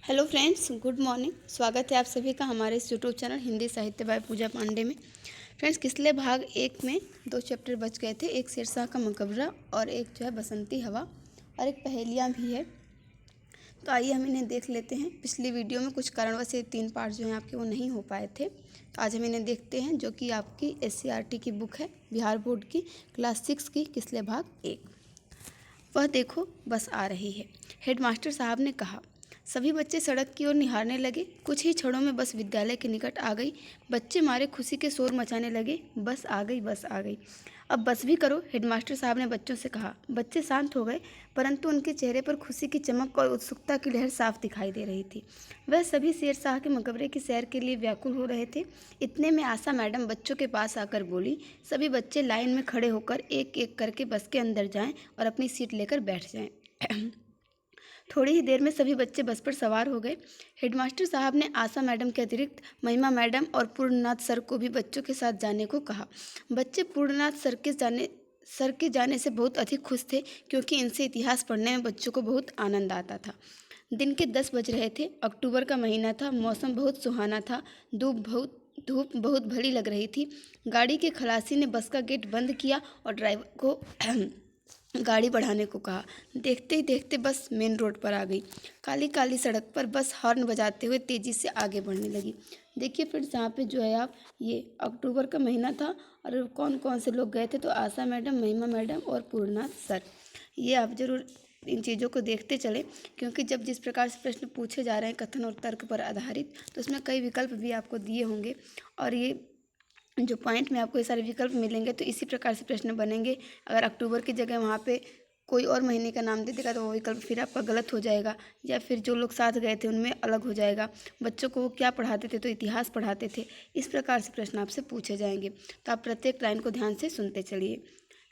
Hello friends, good morning. स्वागत है आप सभी का हमारे इस यूट्यूब चैनल हिंदी साहित्य बाय पूजा पांडे में। फ्रेंड्स, पिछले भाग एक में 2 चैप्टर बच गए थे, एक शेरशाह का मकबरा और एक जो है बसंती हवा और एक पहेलियाँ भी है। तो आइए हम इन्हें देख लेते हैं। पिछली वीडियो में कुछ कारणवश ये 3 पार्ट जो हैं आपके वो नहीं हो पाए थे, तो आज हम इन्हें देखते हैं, जो कि आपकी SCERT की बुक है, बिहार बोर्ड की क्लास 6 की पिछले भाग 1। वह देखो बस आ रही है। हेडमास्टर साहब ने कहा। सभी बच्चे सड़क की ओर निहारने लगे। कुछ ही क्षणों में बस विद्यालय के निकट आ गई। बच्चे मारे खुशी के शोर मचाने लगे। बस आ गई, बस आ गई। अब बस भी करो, हेडमास्टर साहब ने बच्चों से कहा। बच्चे शांत हो गए, परंतु उनके चेहरे पर खुशी की चमक और उत्सुकता की लहर साफ दिखाई दे रही थी। वह सभी शेरशाह के मकबरे की सैर के लिए व्याकुल हो रहे थे। इतने में आशा मैडम बच्चों के पास आकर बोली, सभी बच्चे लाइन में खड़े होकर एक एक करके बस के अंदर जाएं और अपनी सीट लेकर बैठ जाएं। थोड़ी ही देर में सभी बच्चे बस पर सवार हो गए। हेडमास्टर साहब ने आशा मैडम के अतिरिक्त महिमा मैडम और पूर्णनाथ सर को भी बच्चों के साथ जाने को कहा। बच्चे पूर्णनाथ सर के जाने से बहुत अधिक खुश थे, क्योंकि इनसे इतिहास पढ़ने में बच्चों को बहुत आनंद आता था। दिन के 10 बज रहे थे। अक्टूबर का महीना था। मौसम बहुत सुहाना था। धूप बहुत भरी लग रही थी। गाड़ी के खलासी ने बस का गेट बंद किया और ड्राइवर को गाड़ी बढ़ाने को कहा। देखते ही देखते बस मेन रोड पर आ गई। काली काली सड़क पर बस हॉर्न बजाते हुए तेज़ी से आगे बढ़ने लगी। देखिए फ्रेंड्स, यहाँ पे जो है आप, ये अक्टूबर का महीना था और कौन कौन से लोग गए थे, तो आशा मैडम, महिमा मैडम और पूर्णनाथ सर। ये आप ज़रूर इन चीज़ों को देखते चलें, क्योंकि जब जिस प्रकार से प्रश्न पूछे जा रहे हैं कथन और तर्क पर आधारित, तो उसमें कई विकल्प भी आपको दिए होंगे और ये जो पॉइंट में आपको ये सारे विकल्प मिलेंगे, तो इसी प्रकार से प्रश्न बनेंगे। अगर अक्टूबर की जगह वहाँ पे कोई और महीने का नाम दे देगा तो वो विकल्प फिर आपका गलत हो जाएगा, या फिर जो लोग साथ गए थे उनमें अलग हो जाएगा। बच्चों को वो क्या पढ़ाते थे, तो इतिहास पढ़ाते थे। इस प्रकार से प्रश्न आपसे पूछे जाएंगे, तो आप प्रत्येक लाइन को ध्यान से सुनते चलिए।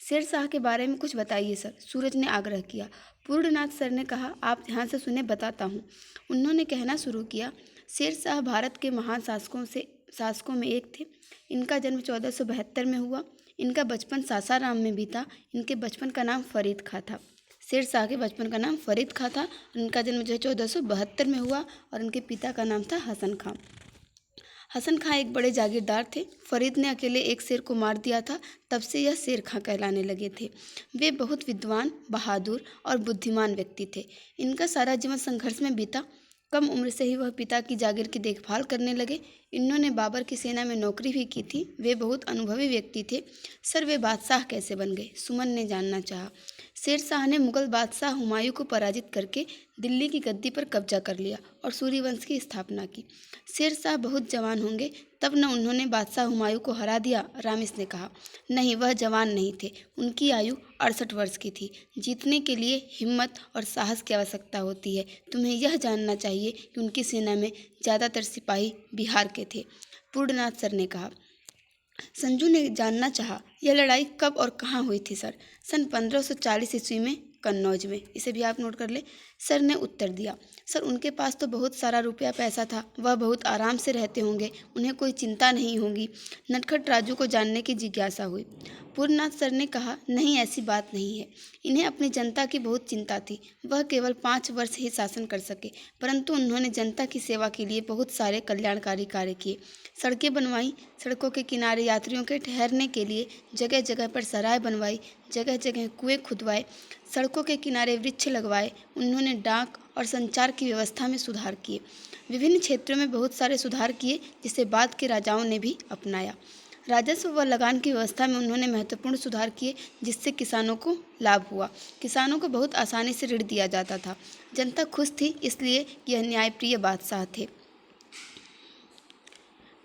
शेरशाह के बारे में कुछ बताइए सर, सूरज ने आग्रह किया। पूर्णनाथ सर ने कहा, आप ध्यान से सुने, बताता हूँ। उन्होंने कहना शुरू किया। शेरशाह भारत के महान शासकों में एक थे। इनका जन्म 1472 में हुआ। इनका बचपन सासाराम में बीता। इनके बचपन का नाम फरीद खां था। शेरशाह के बचपन का नाम फरीद खां था। इनका जन्म जो है 1472 में हुआ और इनके पिता का नाम था हसन खां। हसन खां एक बड़े जागीरदार थे। फरीद ने अकेले एक शेर को मार दिया था, तब से यह शेर खां कहलाने लगे थे। वे बहुत विद्वान, बहादुर और बुद्धिमान व्यक्ति थे। इनका सारा जीवन संघर्ष में बीता। कम उम्र से ही वह पिता की जागीर की देखभाल करने लगे। इन्होंने बाबर की सेना में नौकरी भी की थी। वे बहुत अनुभवी व्यक्ति थे। सर, वे बादशाह कैसे बन गए, सुमन ने जानना चाहा। शेरशाह ने मुगल बादशाह हुमायूं को पराजित करके दिल्ली की गद्दी पर कब्जा कर लिया और सूर्यवंश की स्थापना की। शेरशाह बहुत जवान होंगे, तब न उन्होंने बादशाह हुमायूं को हरा दिया, रामिस ने कहा। नहीं, वह जवान नहीं थे। उनकी आयु 68 वर्ष की थी। जीतने के लिए हिम्मत और साहस की आवश्यकता होती है। तुम्हें यह जानना चाहिए कि उनकी सेना में ज़्यादातर सिपाही बिहार के थे, पूर्णनाथ सर ने कहा। संजू ने जानना चाहा, यह लड़ाई कब और कहाँ हुई थी सर? सन 1540 ईस्वी में कन्नौज में। इसे भी आप नोट कर ले। सर ने उत्तर दिया। सर, उनके पास तो बहुत सारा रुपया पैसा था। वह बहुत आराम से रहते होंगे, उन्हें कोई चिंता नहीं होगी। नटखट राजू को जानने की जिज्ञासा हुई। पूर्णनाथ सर ने कहा, नहीं, ऐसी बात नहीं है। इन्हें अपनी जनता की बहुत चिंता थी। वह केवल 5 वर्ष ही शासन कर सके, परंतु उन्होंने जनता की सेवा के लिए बहुत सारे कल्याणकारी कार्य किए। सड़कें बनवाई, सड़कों के किनारे यात्रियों के ठहरने के लिए जगह जगह पर सराय बनवाई, जगह जगह कुएं खुदवाए, सड़कों के किनारे वृक्ष लगवाए। उन्होंने डाक और संचार की व्यवस्था में सुधार किए। विभिन्न क्षेत्रों में बहुत सारे सुधार किए, जिसे बाद के राजाओं ने भी अपनाया। राजस्व व लगान की व्यवस्था में उन्होंने महत्वपूर्ण सुधार किए, जिससे किसानों को लाभ हुआ। किसानों को बहुत आसानी से ऋण दिया जाता था। जनता खुश थी, इसलिए यह न्यायप्रिय बादशाह थे।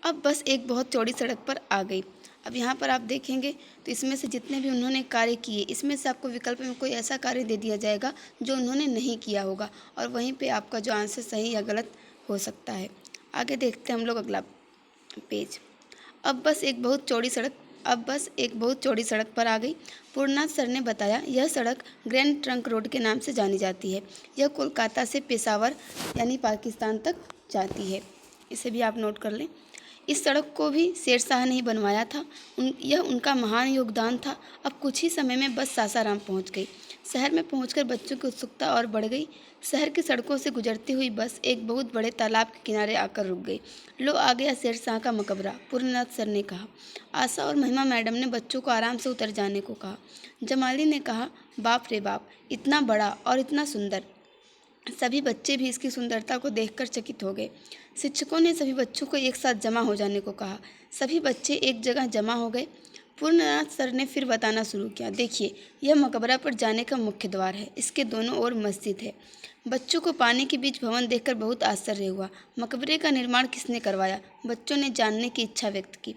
अब बस एक बहुत चौड़ी सड़क पर आ गई। अब यहाँ पर आप देखेंगे तो इसमें से जितने भी उन्होंने कार्य किए, इसमें से आपको विकल्प में कोई ऐसा कार्य दे दिया जाएगा जो उन्होंने नहीं किया होगा, और वहीं पे आपका जो आंसर सही या गलत हो सकता है। आगे देखते हैं हम लोग अगला पेज। अब बस एक बहुत चौड़ी सड़क पर आ गई। पूर्णनाथ सर ने बताया, यह सड़क ग्रैंड ट्रंक रोड के नाम से जानी जाती है। यह कोलकाता से पेशावर यानी पाकिस्तान तक जाती है। इसे भी आप नोट कर लें। इस सड़क को भी शेरशाह ने ही बनवाया था। यह उनका महान योगदान था। अब कुछ ही समय में बस सासाराम पहुंच गई। शहर में पहुंचकर बच्चों की उत्सुकता और बढ़ गई। शहर की सड़कों से गुजरती हुई बस एक बहुत बड़े तालाब के किनारे आकर रुक गई। लो, आ गया शेरशाह का मकबरा, पूर्णनाथ सर ने कहा। आशा और महिमा मैडम ने बच्चों को आराम से उतर जाने को कहा। जमाली ने कहा, बाप रे बाप, इतना बड़ा और इतना सुंदर। सभी बच्चे भी इसकी सुंदरता को देखकर चकित हो गए। शिक्षकों ने सभी बच्चों को एक साथ जमा हो जाने को कहा। सभी बच्चे एक जगह जमा हो गए। पूर्णनाथ सर ने फिर बताना शुरू किया, देखिए, यह मकबरा पर जाने का मुख्य द्वार है। इसके दोनों ओर मस्जिद है। बच्चों को पानी के बीच भवन देखकर बहुत आश्चर्य हुआ। मकबरे का निर्माण किसने करवाया? बच्चों ने जानने की इच्छा व्यक्त की।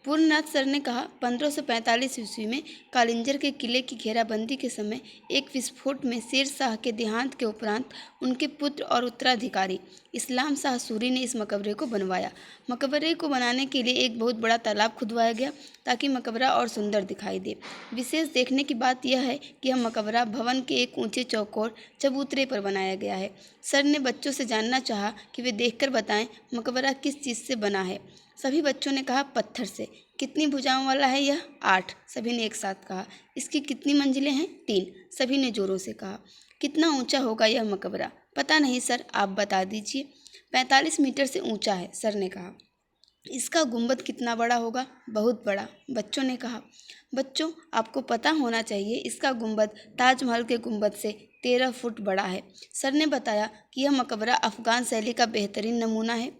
पूर्णनाथ सर ने कहा, 1545 ईस्वी में कालिंजर के किले की घेराबंदी के समय एक विस्फोट में शेर शाह के देहांत के उपरांत उनके पुत्र और उत्तराधिकारी इस्लाम शाह सूरी ने इस मकबरे को बनवाया। मकबरे को बनाने के लिए एक बहुत बड़ा तालाब खुदवाया गया ताकि मकबरा और सुंदर दिखाई दे। विशेष देखने की बात यह है कि यह मकबरा भवन के एक ऊंचे चौकोर चबूतरे पर बनाया गया है। सर ने बच्चों से जानना चाहा कि वे देखकर बताएं मकबरा किस चीज़ से बना है। सभी बच्चों ने कहा, पत्थर से। कितनी भुजाओं वाला है यह? 8, सभी ने एक साथ कहा। इसकी कितनी मंजिलें हैं? 3, सभी ने जोरों से कहा। कितना ऊंचा होगा यह मकबरा? पता नहीं सर, आप बता दीजिए। 45 मीटर से ऊंचा है, सर ने कहा। इसका गुंबद कितना बड़ा होगा? बहुत बड़ा, बच्चों ने कहा। बच्चों, आपको पता होना चाहिए, इसका गुंबद ताजमहल के गुंबद से 13 फुट बड़ा है। सर ने बताया कि यह मकबरा अफगान शैली का बेहतरीन नमूना है।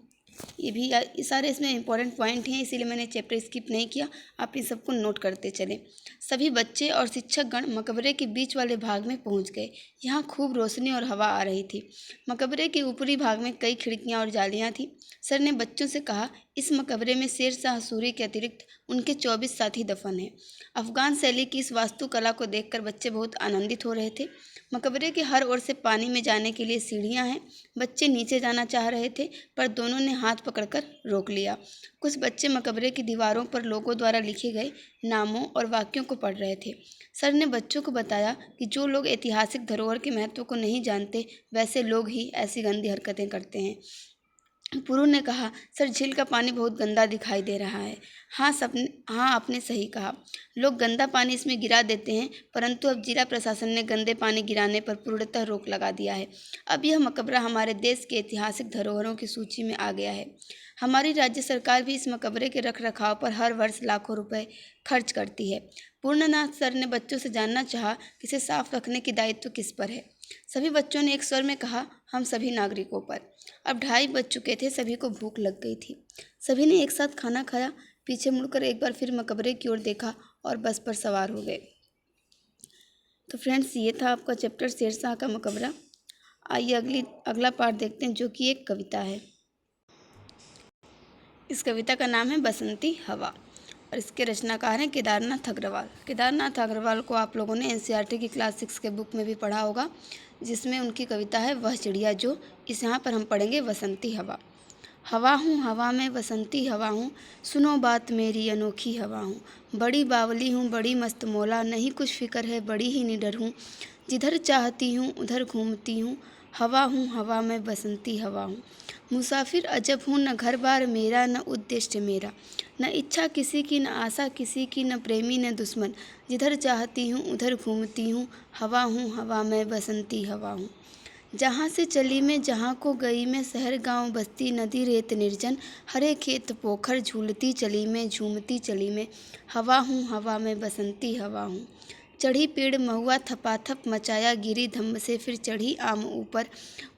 ये सारे इसमें इंपॉर्टेंट पॉइंट हैं, इसीलिए मैंने चैप्टर स्किप नहीं किया। आप इन सबको नोट करते चलें। सभी बच्चे और शिक्षकगण मकबरे के बीच वाले भाग में पहुंच गए। यहाँ खूब रोशनी और हवा आ रही थी। मकबरे के ऊपरी भाग में कई खिड़कियाँ और जालियाँ थीं। सर ने बच्चों से कहा, इस मकबरे में शेर शाह सूरी के अतिरिक्त उनके 24 साथी दफन हैं। अफगान शैली की इस वास्तुकला को देखकर बच्चे बहुत आनंदित हो रहे थे। मकबरे के हर ओर से पानी में जाने के लिए सीढ़ियाँ हैं। बच्चे नीचे जाना चाह रहे थे, पर दोनों ने हाथ पकड़कर रोक लिया। कुछ बच्चे मकबरे की दीवारों पर लोगों द्वारा लिखे गए नामों और वाक्यों को पढ़ रहे थे। सर ने बच्चों को बताया कि जो लोग ऐतिहासिक धरोहर के महत्व को नहीं जानते, वैसे लोग ही ऐसी गंदी हरकतें करते हैं। पुरु ने कहा, सर, झील का पानी बहुत गंदा दिखाई दे रहा है। हाँ, आपने सही कहा। लोग गंदा पानी इसमें गिरा देते हैं, परंतु अब जिला प्रशासन ने गंदे पानी गिराने पर पूर्णतः रोक लगा दिया है। अब यह मकबरा हमारे देश के ऐतिहासिक धरोहरों की सूची में आ गया है। हमारी राज्य सरकार भी इस मकबरे के रखरखाव पर हर वर्ष लाखों रुपए खर्च करती है। पूर्णनाथ सर ने बच्चों से जानना चाहा कि इसे साफ रखने की दायित्व किस पर है। सभी बच्चों ने एक स्वर में कहा, हम सभी नागरिकों पर। अब 2:30 बज चुके थे। सभी को भूख लग गई थी। सभी ने एक साथ खाना खाया, पीछे मुड़कर एक बार फिर मकबरे की ओर देखा और बस पर सवार हो गए। तो फ्रेंड्स, ये था आपका चैप्टर शेरशाह का मकबरा। आइए अगला पार्ट देखते हैं, जो कि एक कविता है। इस कविता का नाम है बसंती हवा और इसके रचनाकार हैं केदारनाथ अग्रवाल। केदारनाथ अग्रवाल को आप लोगों ने एनसीईआरटी की क्लास 6 के बुक में भी पढ़ा होगा, जिसमें उनकी कविता है वह चिड़िया जो। इस यहाँ पर हम पढ़ेंगे बसंती हवा। हवा हूँ, हवा में बसंती हवा हूँ, सुनो बात मेरी अनोखी हवा हूँ। बड़ी बावली हूँ, बड़ी मस्त मौला, नहीं कुछ फिक्र है, बड़ी ही निडर हूँ। जिधर चाहती हूँ उधर घूमती हूँ, हवा हूँ, हवा में बसंती हवा हूँ। मुसाफिर अजब हूँ, न घर बार मेरा, न उद्देश्य मेरा, न इच्छा किसी की, न आशा किसी की, न प्रेमी न दुश्मन। जिधर चाहती हूँ उधर घूमती हूँ, हवा हूँ, हवा में बसंती हवा हूँ। जहाँ से चली मैं, जहाँ को गई मैं, शहर गांव बस्ती नदी रेत निर्जन, हरे खेत पोखर झूलती चली मैं, झूमती चली मैं, हवा हूँ, हवा में बसंती हवा हूँ। चढ़ी पेड़ महुआ थपाथप मचाया, गिरी धम्म से फिर चढ़ी आम ऊपर,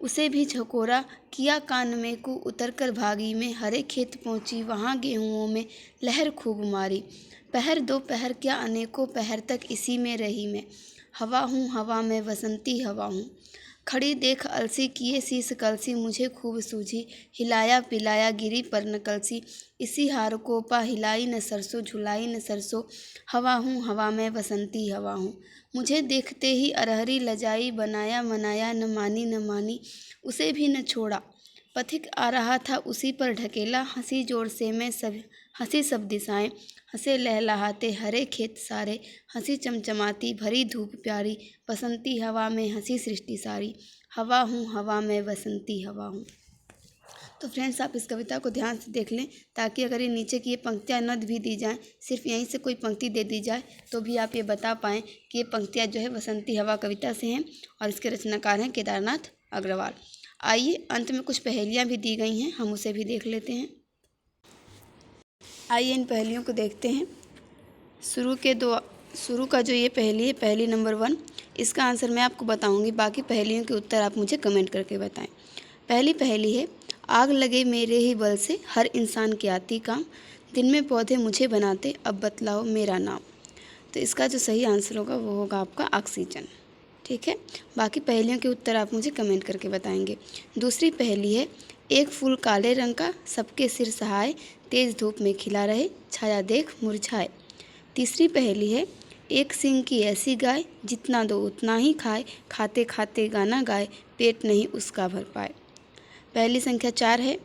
उसे भी झकोरा किया कान में को, उतर कर भागी में, हरे खेत पहुँची वहाँ गेहूँओं में लहर खूब मारी। पहर दो पहर क्या अनेकों पहर तक इसी में रही मैं, हवा हूँ, हवा में बसंती हवा हूँ। खड़ी देख अलसी किए शीस कलसी, मुझे खूब सूझी, हिलाया पिलाया गिरी पर न कलसी, इसी हार को पा हिलाई न सरसों, झुलाई न सरसों, हवा हूँ, हवा में बसंती हवा हूँ। मुझे देखते ही अरहरी लजाई, बनाया मनाया न मानी न मानी, उसे भी न छोड़ा, पथिक आ रहा था उसी पर ढकेला, हंसी जोर से मैं सब हंसी सब दिशाएं, हंसे लहलहाते हरे खेत सारे, हंसी चमचमाती भरी धूप प्यारी, बसंती हवा में हंसी सृष्टि सारी, हवा हूँ, हवा में बसंती हवा हूँ। तो फ्रेंड्स आप इस कविता को ध्यान से देख लें, ताकि अगर ये नीचे की ये पंक्तियाँ न भी दी जाएं, सिर्फ यहीं से कोई पंक्ति दे दी जाए तो भी आप ये बता पाएँ कि ये पंक्तियाँ जो है बसंती हवा कविता से हैं और इसके रचनाकार हैं केदारनाथ अग्रवाल। आइए अंत में कुछ पहेलियाँ भी दी गई हैं, हम उसे भी देख लेते हैं। आइए इन पहेलियों को देखते हैं। शुरू का जो ये पहेली है, पहेली नंबर 1, इसका आंसर मैं आपको बताऊंगी, बाकी पहेलियों के उत्तर आप मुझे कमेंट करके बताएं। पहली पहेली है, आग लगे मेरे ही बल से हर इंसान की आती काम, दिन में पौधे मुझे बनाते अब बतलाओ मेरा नाम। तो इसका जो सही आंसर होगा वो होगा आपका ऑक्सीजन। ठीक है, बाकी पहेलियों के उत्तर आप मुझे कमेंट करके बताएंगे। दूसरी पहेली है, एक फूल काले रंग का सबके सिर सहाय, तेज धूप में खिला रहे छाया देख मुरझाए। तीसरी पहेली है, एक सींग की ऐसी गाय जितना दो उतना ही खाए, खाते खाते गाना गाए पेट नहीं उसका भर पाए। पहेली संख्या 4 है,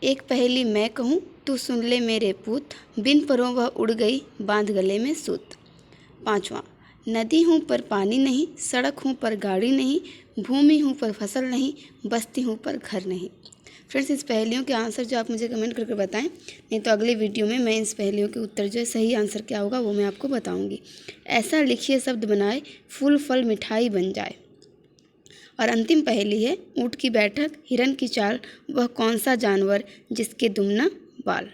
एक पहेली मैं कहूँ तू सुन ले मेरे पूत, बिन परों वह उड़ गई बांध गले में सूत। 5वां, नदी हूँ पर पानी नहीं, सड़क हूँ पर गाड़ी नहीं, भूमि हूँ पर फसल नहीं, बस्ती हूँ पर घर नहीं। फ्रेंड्स इस पहेलियों के आंसर जो आप मुझे कमेंट करके बताएं, नहीं तो अगले वीडियो में मैं इस पहेलियों के उत्तर जो है सही आंसर क्या होगा वो मैं आपको बताऊंगी। ऐसा लिखिए शब्द बनाए फूल फल मिठाई बन जाए। और अंतिम पहेली है, ऊँट की बैठक हिरन की चाल, वह कौन सा जानवर जिसके दुम ना बाल।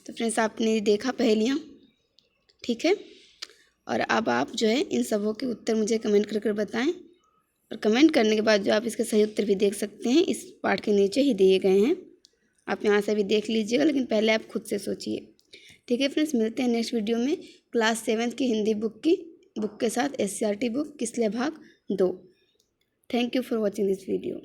तो फ्रेंड्स आपने देखा पहेलियाँ, ठीक है, और अब आप जो है इन सबों के उत्तर मुझे कमेंट कर बताएं। और कमेंट करने के बाद जो आप इसके सही उत्तर भी देख सकते हैं, इस पाठ के नीचे ही दिए गए हैं, आप यहाँ से भी देख लीजिएगा, लेकिन पहले आप खुद से सोचिए। ठीक है फ्रेंड्स, मिलते हैं नेक्स्ट वीडियो में क्लास 7 की हिंदी बुक के साथ SCRT बुक किसलिए भाग 2। Thank you for watching this video.